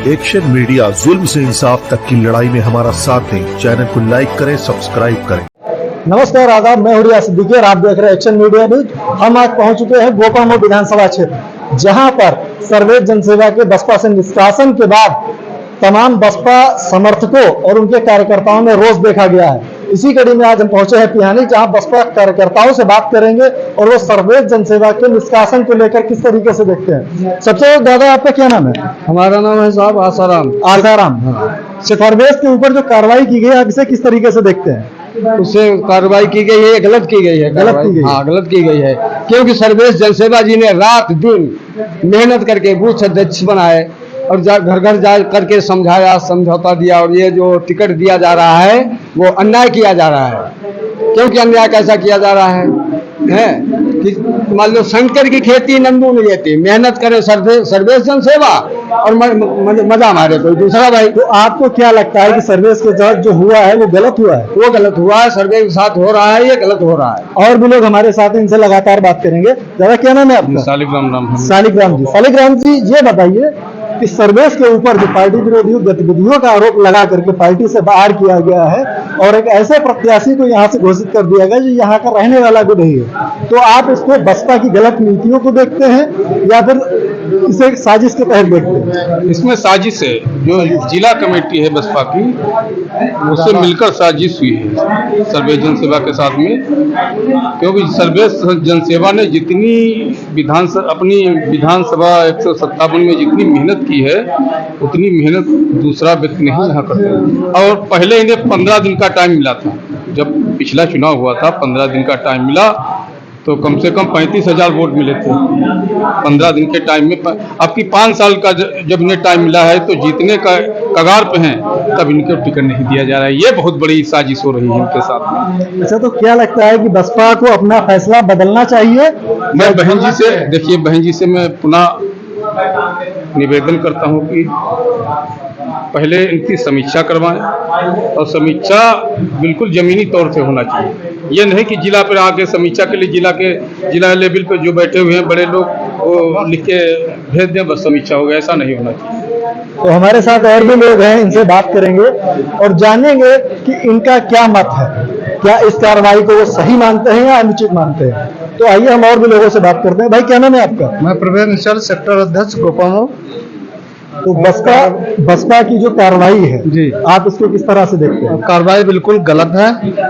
Action media जुल्म से इंसाफ तक की लड़ाई में हमारा साथ दें। चैनल को लाइक करें, सब्सक्राइब करें। नमस्कार, आदाब। मैं हुरिया सिद्दीकी और आप देख रहे हैं एक्शन मीडिया न्यूज। हम आज पहुंच चुके हैं गोपामो विधानसभा क्षेत्र, जहां पर सर्वे जनसेवा के बसपा से निष्कासन के बाद तमाम बसपा समर्थकों और उनके कार्यकर्ताओं में रोष देखा गया है। इसी कड़ी में आज हम पहुंचे हैं पिहानी, जहां बसपा कार्यकर्ताओं से बात करेंगे और वो सर्वे जनसेवा के निष्कासन को लेकर किस तरीके से देखते हैं। सबसे दादा, आपका क्या नाम है? हमारा नाम है साहब आसाराम। आसाराम। सर्वेश के ऊपर जो कार्रवाई की गई, आप इसे किस तरीके से देखते हैं? उससे कार्रवाई की गई है, गलत की गई है। गलत की गई? हाँ, गलत की गई है, क्योंकि सर्वेश जनसेवा जी ने रात दिन मेहनत करके बूथ अध्यक्ष बनाए और घर घर जा करके समझाया, समझौता दिया, और ये जो टिकट दिया जा रहा है वो अन्याय किया जा रहा है। क्योंकि अन्याय कैसा किया जा रहा है कि मान लो शंकर की खेती नंदू नहीं लेती, मेहनत करे सर्वेश जनसेवा और मजा मारे कोई दूसरा भाई। तो आपको क्या लगता है कि सर्वेश के साथ जो हुआ है वो गलत हुआ है? वो गलत हुआ है, सर्वे के साथ हो रहा है, ये गलत हो रहा है। और भी लोग हमारे साथ, इनसे लगातार बात करेंगे। दादा, क्या नाम है आपका? सालिग्राम। सालिग्राम जी, ये बताइए कि सर्वेश के ऊपर जो पार्टी विरोधी गतिविधियों का आरोप लगा करके पार्टी से बाहर किया गया है और एक ऐसे प्रत्याशी को यहाँ से घोषित कर दिया गया जो यहाँ का रहने वाला भी नहीं है, तो आप इसको बसपा की गलत नीतियों को देखते हैं या फिर इसे साजिश के तहत देखते हैं? इसमें साजिश है, जो जिला कमेटी है बसपा की, उससे मिलकर साजिश हुई है सर्वे जनसेवा के साथ में। क्योंकि सर्वे जनसेवा ने जितनी अपनी विधानसभा 157 में जितनी मेहनत की है, उतनी मेहनत दूसरा व्यक्ति नहीं यहाँ करता। और पहले इन्हें 15 दिन का टाइम मिला था। जब पिछला चुनाव हुआ था, 15 दिन का टाइम मिला तो कम से कम 35,000 वोट मिले थे 15 दिन के टाइम में। अब की 5 साल का जब इन्हें टाइम मिला है तो जीतने का कगार पे हैं, तब इनको टिकट नहीं दिया जा रहा है। ये बहुत बड़ी साजिश हो रही है इनके साथ में। अच्छा, तो क्या लगता है कि बसपा को अपना फैसला बदलना चाहिए? मैं बहन जी से, देखिए बहन जी से मैं पुनः निवेदन करता हूं कि पहले इनकी समीक्षा करवाएं, और समीक्षा बिल्कुल जमीनी तौर से होना चाहिए। ये नहीं कि जिला पर आके समीक्षा के लिए जिला लेवल पे जो बैठे हुए हैं बड़े लोग वो लिख के भेज दें, बस समीक्षा हो गया, ऐसा नहीं होना चाहिए। तो हमारे साथ और भी लोग हैं, इनसे बात करेंगे और जानेंगे कि इनका क्या मत है। क्या इस कार्रवाई को वो सही मानते हैं या अनुचित मानते हैं? तो आइए हम और भी लोगों से बात करते हैं। भाई, क्या नाम है आपका? मैं प्रवीण निश्चल, सेक्टर अध्यक्ष गोपामो। तो बसपा की जो कार्रवाई है जी, आप इसको किस तरह से देखते हैं? कार्रवाई बिल्कुल गलत है।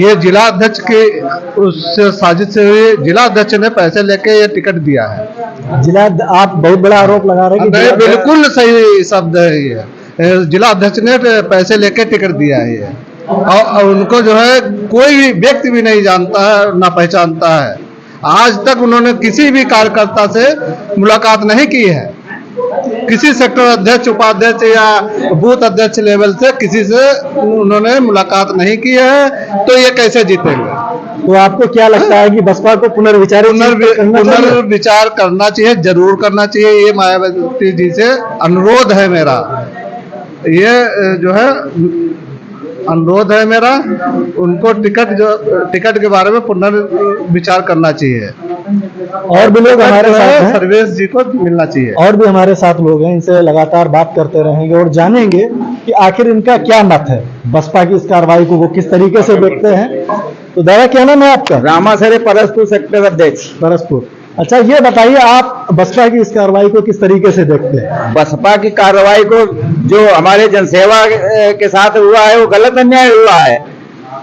ये जिला अध्यक्ष के उससे साजिश से हुई। जिला अध्यक्ष ने पैसे लेके ये टिकट दिया है। आप बहुत बड़ा आरोप लगा रहे हैं कि बिल्कुल सही शब्द है ये। जिला अध्यक्ष ने पैसे लेके टिकट दिया है ये, और उनको जो है कोई व्यक्ति भी नहीं जानता है, ना पहचानता है। आज तक उन्होंने किसी भी कार्यकर्ता से मुलाकात नहीं की है, किसी सेक्टर अध्यक्ष, उपाध्यक्ष या बूथ अध्यक्ष लेवल से किसी से उन्होंने मुलाकात नहीं की है। तो ये कैसे जीतेंगे? तो आपको क्या लगता है कि बसपा को पुनर्विचार करना चाहिए? जरूर करना चाहिए। ये मायावती जी से अनुरोध है मेरा, ये जो है अनुरोध है मेरा, उनको टिकट के बारे में पुनर्विचार करना चाहिए। और भी लोग हमारे साथ हैं, सर्वेश जी को मिलना चाहिए। और भी हमारे साथ लोग हैं, इनसे लगातार बात करते रहेंगे और जानेंगे कि आखिर इनका क्या मत है, बसपा की इस कार्रवाई को वो किस तरीके से देखते हैं। तो दादा, क्या नाम है आपका? रामासरे, परसपुर सेक्टर अध्यक्ष। परसपुर। अच्छा, ये बताइए आप बसपा की इस कार्रवाई को किस तरीके से देखते हैं? बसपा की कार्रवाई को जो हमारे जनसेवा के साथ हुआ है वो गलत अन्याय हुआ है,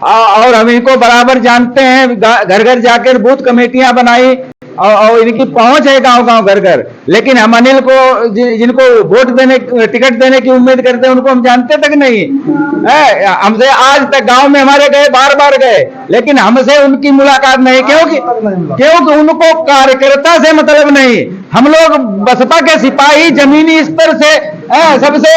और हम इनको बराबर जानते हैं। घर घर जाकर बूथ कमेटियां बनाई और इनकी पहुंच है गांव गांव घर घर। लेकिन हम अनिल को, जिनको वोट देने, टिकट देने की उम्मीद करते हैं, उनको हम जानते तक नहीं है। हमसे आज तक गांव में हमारे गए, बार बार गए, लेकिन हमसे उनकी मुलाकात नहीं। क्योंकि उनको कार्यकर्ता से मतलब नहीं। हम लोग बसपा के सिपाही जमीनी स्तर से सबसे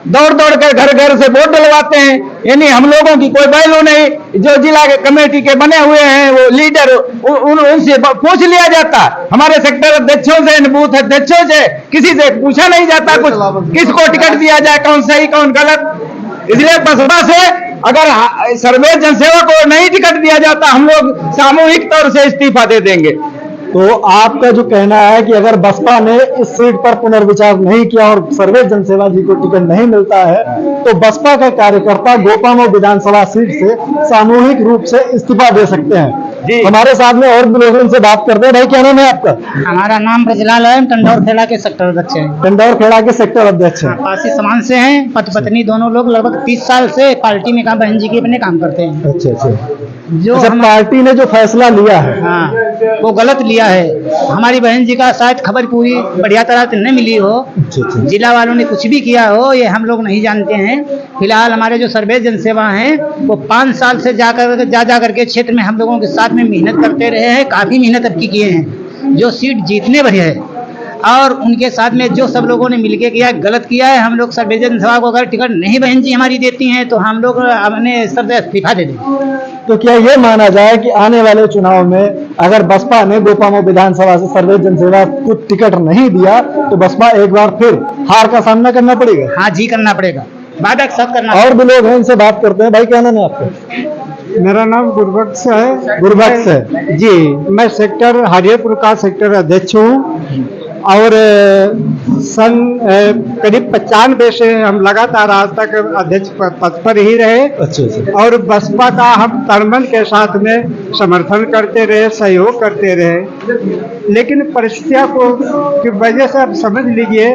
दौड़ दौड़ कर घर घर से वोट डलवाते हैं। यानी हम लोगों की कोई वैल्यू नहीं। जो जिला के कमेटी के बने हुए हैं वो लीडर, उनसे पूछ लिया जाता। हमारे सेक्टर अध्यक्षों से, बूथ अध्यक्षों से किसी से पूछा नहीं जाता कुछ, किसको टिकट दिया जाए, कौन सही कौन गलत। इसलिए बसपा से अगर सर्वे जनसेवा को नहीं टिकट दिया जाता, हम लोग सामूहिक तौर से इस्तीफा दे देंगे। तो आपका जो कहना है कि अगर बसपा ने इस सीट पर पुनर्विचार नहीं किया और सर्वेश जनसेवा जी को टिकट नहीं मिलता है तो बसपा का कार्यकर्ता गोपामो विधानसभा सीट से सामूहिक रूप से इस्तीफा दे सकते हैं। हमारे साथ में और भी लोग उनसे बात करते हैं। भाई क्या नाम है आपका? हमारा नाम ब्रजलाल है, टंडौर खेड़ा के सेक्टर अध्यक्ष हैं। टंडौर खेड़ा के सेक्टर अध्यक्ष हैं। पासी समाज से हैं, पति पत्नी दोनों लोग लगभग 30 साल से पार्टी में काम, बहन जी के अपने काम करते हैं। अच्छा। जो पार्टी ने जो फैसला लिया है हाँ वो गलत लिया है। हमारी बहन जी का शायद खबर पूरी बढ़िया तरह से नहीं मिली हो, जिला वालों ने कुछ भी किया हो ये हम लोग नहीं जानते हैं। फिलहाल हमारे जो सर्वेश जनसेवा हैं वो 5 साल से जा करके क्षेत्र में हम लोगों के साथ में मेहनत करते रहे हैं, काफ़ी मेहनत अब की किए हैं। जो सीट जीतने भरी है और उनके साथ में जो सब लोगों ने मिलके किया है, गलत किया है। हम लोग सर्वेश जनसेवा को अगर टिकट नहीं बहन जी हमारी देती हैं तो हम लोग अपने स्तर से इस्तीफा दे दें। तो क्या ये माना जाए कि आने वाले चुनाव में अगर बसपा ने गोपामो विधानसभा से सर्वेश जनसेवा को टिकट नहीं दिया तो बसपा एक बार फिर हार का सामना करना पड़ेगा? हाँ जी, करना पड़ेगा, वादा सब करना। और भी लोग हैं, इनसे बात करते हैं। भाई क्या नाम है आपका? मेरा नाम गुरबख्श है। गुरबख्श है जी, मैं सेक्टर हरियरपुर का सेक्टर अध्यक्ष हूँ और सन करीब 95 से हम लगातार आज तक अध्यक्ष पद पर ही रहे। अच्छा। और बसपा का हम तनमन के साथ में समर्थन करते रहे, सहयोग करते रहे, लेकिन परिस्थितियों की वजह से आप समझ लीजिए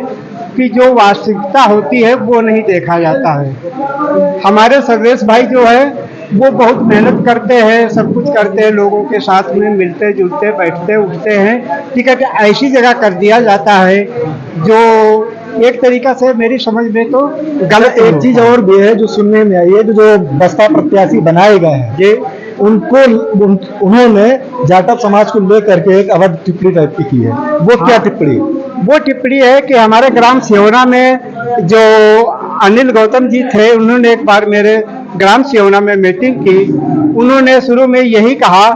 कि जो वास्तविकता होती है वो नहीं देखा जाता है। हमारे सर्वेश भाई जो है वो बहुत मेहनत करते हैं, सब कुछ करते हैं, लोगों के साथ में मिलते जुलते बैठते उठते हैं। टिकट ऐसी जगह कर दिया जाता है जो एक तरीका से मेरी समझ में तो गलत। एक चीज और भी है जो सुनने में आई है कि जो बसपा प्रत्याशी बनाए गए हैं ये उन्होंने जाटव समाज को लेकर के एक अवैध टिप्पणी टाइप की है। वो क्या टिप्पणी? वो टिप्पणी है कि हमारे ग्राम सिहोना में जो अनिल गौतम जी थे उन्होंने एक बार मेरे ग्राम सिहोना में मीटिंग की। उन्होंने शुरू में यही कहा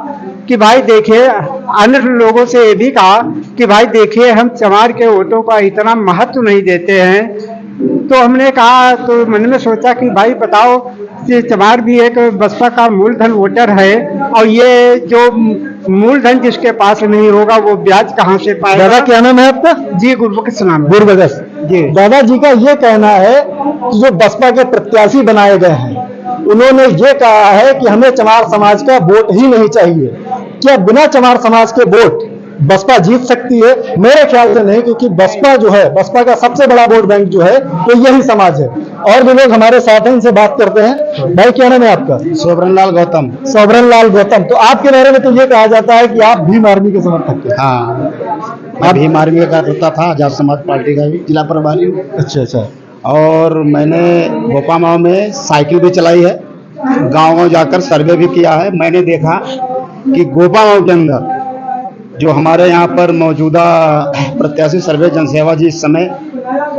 कि भाई देखिए, अन्य लोगों से ये भी कहा कि भाई देखिए हम चमार के वोटों का इतना महत्व नहीं देते हैं। तो हमने कहा, तो मन में सोचा कि भाई बताओ कि चमार भी एक बसपा का मूलधन वोटर है और ये जो मूलधन जिसके पास नहीं होगा वो ब्याज कहाँ से पाएगा। दादा क्या नाम है आपका? जी गुरबख्श नाम है। गुरबख्श जी। दादाजी का ये कहना है कि जो बसपा के प्रत्याशी बनाए गए हैं उन्होंने ये कहा है कि हमें चमार समाज का वोट ही नहीं चाहिए। क्या बिना चमार समाज के वोट बसपा जीत सकती है? मेरे ख्याल से नहीं, क्योंकि बसपा जो है, बसपा का सबसे बड़ा वोट बैंक जो है वो यही समाज है। और भी लोग हमारे साथ हैं, इनसे बात करते हैं। भाई क्या नाम है आपका? सोबरन लाल गौतम। सोबरन लाल गौतम। तो आपके बारे में तो ये कहा जाता है कि आप भीम आर्मी के समर्थक थे। हाँ, मैं भीम आर्मी का कार्यकर्ता था, आजाद समाज पार्टी का भी जिला प्रभारी। अच्छा। और मैंने गोपामाओ में साइकिल भी चलाई है, गांव-गांव जाकर सर्वे भी किया है। मैंने देखा कि गोपामाओ के अंदर जो हमारे यहाँ पर मौजूदा प्रत्याशी सर्वेश जनसेवा जी इस समय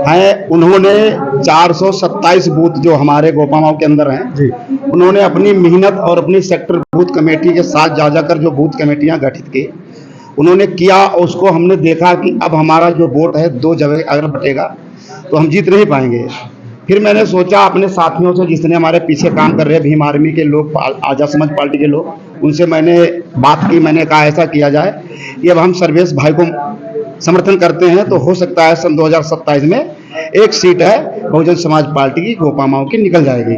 हैं, उन्होंने 427 बूथ जो हमारे गोपामाओ के अंदर हैं जी, उन्होंने अपनी मेहनत और अपनी सेक्टर बूथ कमेटी के साथ जा जाकर जो बूथ कमेटियां गठित की उन्होंने किया। और उसको हमने देखा कि अब हमारा जो वोट है 2 जगह अगर बटेगा तो हम जीत नहीं पाएंगे। फिर मैंने सोचा अपने साथियों से, जिसने हमारे पीछे काम कर रहे हैं, भीम आर्मी के लोग, आजाद समाज पार्टी के लोग, उनसे मैंने बात की। मैंने कहा ऐसा किया जाए कि अब हम सर्वेश भाई को समर्थन करते हैं तो हो सकता है सन 2027 में एक सीट है बहुजन समाज पार्टी की गोपामाओ की निकल जाएगी।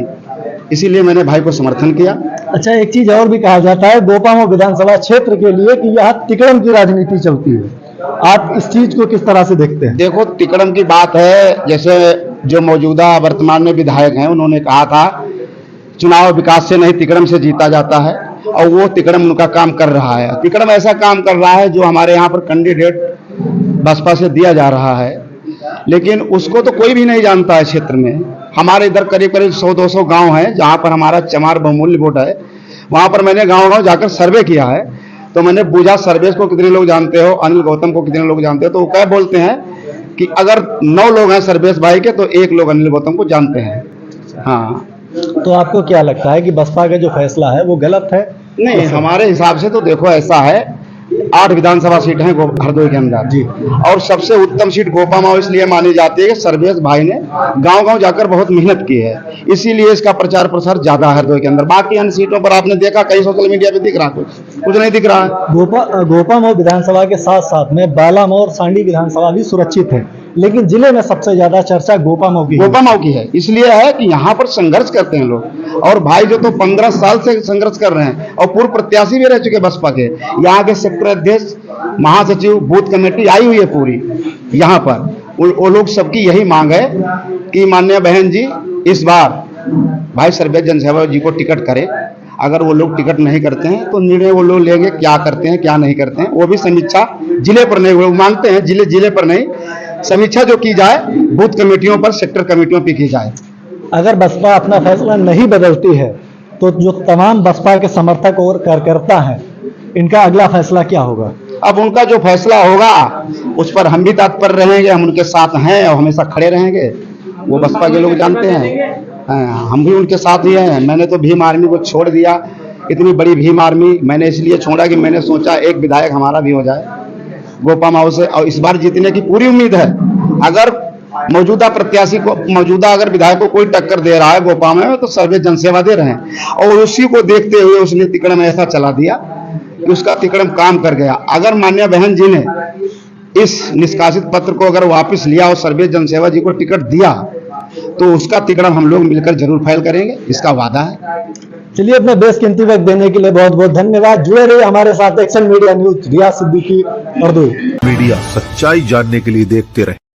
इसीलिए मैंने भाई को समर्थन किया। अच्छा, एक चीज और भी कहा जाता है गोपामाओ विधानसभा क्षेत्र के लिए कि यहाँ तिकड़म की राजनीति चलती है। आप इस चीज को किस तरह से देखते हैं? देखो, तिकड़म की बात है, जैसे जो मौजूदा वर्तमान में विधायक हैं उन्होंने कहा था चुनाव विकास से नहीं तिकड़म से जीता जाता है, और वो तिकड़म उनका काम कर रहा है। तिकड़म ऐसा काम कर रहा है जो हमारे यहाँ पर कैंडिडेट बसपा से दिया जा रहा है, लेकिन उसको तो कोई भी नहीं जानता है क्षेत्र में। हमारे इधर करीब करीब 100-200 गांव हैं जहां पर हमारा चमार बहुमूल्य वोट है। वहां पर मैंने गांव-गांव जाकर सर्वे किया है, तो मैंने पूछा सर्वेश को कितने लोग जानते हो, अनिल गौतम को कितने लोग जानते हो, तो वो क्या बोलते हैं कि अगर 9 लोग हैं सर्वेश भाई के तो 1 लोग अनिल गौतम को जानते हैं। हाँ, तो आपको क्या लगता है कि बसपा का जो फैसला है वो गलत है? नहीं, हमारे हिसाब से तो देखो ऐसा है 8 विधानसभा सीट हैं हरदोई के अंदर जी। और सबसे उत्तम सीट गोपामाओ इसलिए मानी जाती है कि सर्वेश भाई ने गांव-गांव जाकर बहुत मेहनत की है, इसीलिए इसका प्रचार प्रसार ज्यादा है हरदोई के अंदर। बाकी अन्य सीटों पर आपने देखा कई सोशल मीडिया पे दिख रहा कुछ नहीं दिख रहा है। गोपामाओ विधानसभा के साथ साथ में बालामऊ और सांडी विधानसभा भी सुरक्षित है, लेकिन जिले में सबसे ज्यादा चर्चा गोपामाओ की है। इसलिए है कि यहाँ पर संघर्ष करते हैं लोग, और भाई जो तो 15 साल से संघर्ष कर रहे हैं और पूर्व प्रत्याशी भी रह चुके बसपा के। यहाँ के सेक्टर अध्यक्ष, महासचिव, बूथ कमेटी आई हुई है पूरी यहाँ पर। वो लोग सबकी यही मांग है कि माननीय बहन जी इस बार भाई सर्वेश जनसेवा जी को टिकट करें। अगर वो लोग टिकट नहीं करते हैं तो निर्णय वो लोग लेंगे, क्या करते हैं क्या नहीं करते हैं, वो भी समीक्षा जिले पर नहीं, वो मांगते हैं जिले पर नहीं, समीक्षा जो की जाए बूथ कमेटियों पर, सेक्टर कमेटियों पर की जाए। अगर बसपा अपना फैसला नहीं बदलती है तो जो तमाम बसपा के समर्थक और कार्यकर्ता हैं, इनका अगला फैसला क्या होगा? अब उनका जो फैसला होगा उस पर हम भी तत्पर रहेंगे, हम उनके साथ हैं और हमेशा खड़े रहेंगे। वो बसपा के लोग जानते हैं, हम भी उनके साथ ही हैं। मैंने तो भीम आर्मी को छोड़ दिया, इतनी बड़ी भीम आर्मी मैंने इसलिए छोड़ा कि मैंने सोचा एक विधायक हमारा भी हो जाए गोपामाओ से, और इस बार जीतने की पूरी उम्मीद है। अगर मौजूदा प्रत्याशी को, मौजूदा अगर विधायक को कोई टक्कर दे रहा है गोपामाओ में तो सर्वेश जनसेवा दे रहे हैं, और उसी को देखते हुए उसने तिकड़म ऐसा चला दिया कि उसका तिकड़म काम कर गया। अगर माननीय बहन जी ने इस निष्कासित पत्र को अगर वापस लिया और सर्वेश जनसेवा जी को टिकट दिया तो उसका तिकड़म हम लोग मिलकर जरूर फाइल करेंगे, इसका वादा है। चलिए, अपने बेशकीमती वक्त देने के लिए बहुत बहुत धन्यवाद। जुड़े रहिए हमारे साथ एक्शन मीडिया न्यूज। रियाज सिद्दीकी, हरदोई। मीडिया, सच्चाई जानने के लिए देखते रहे।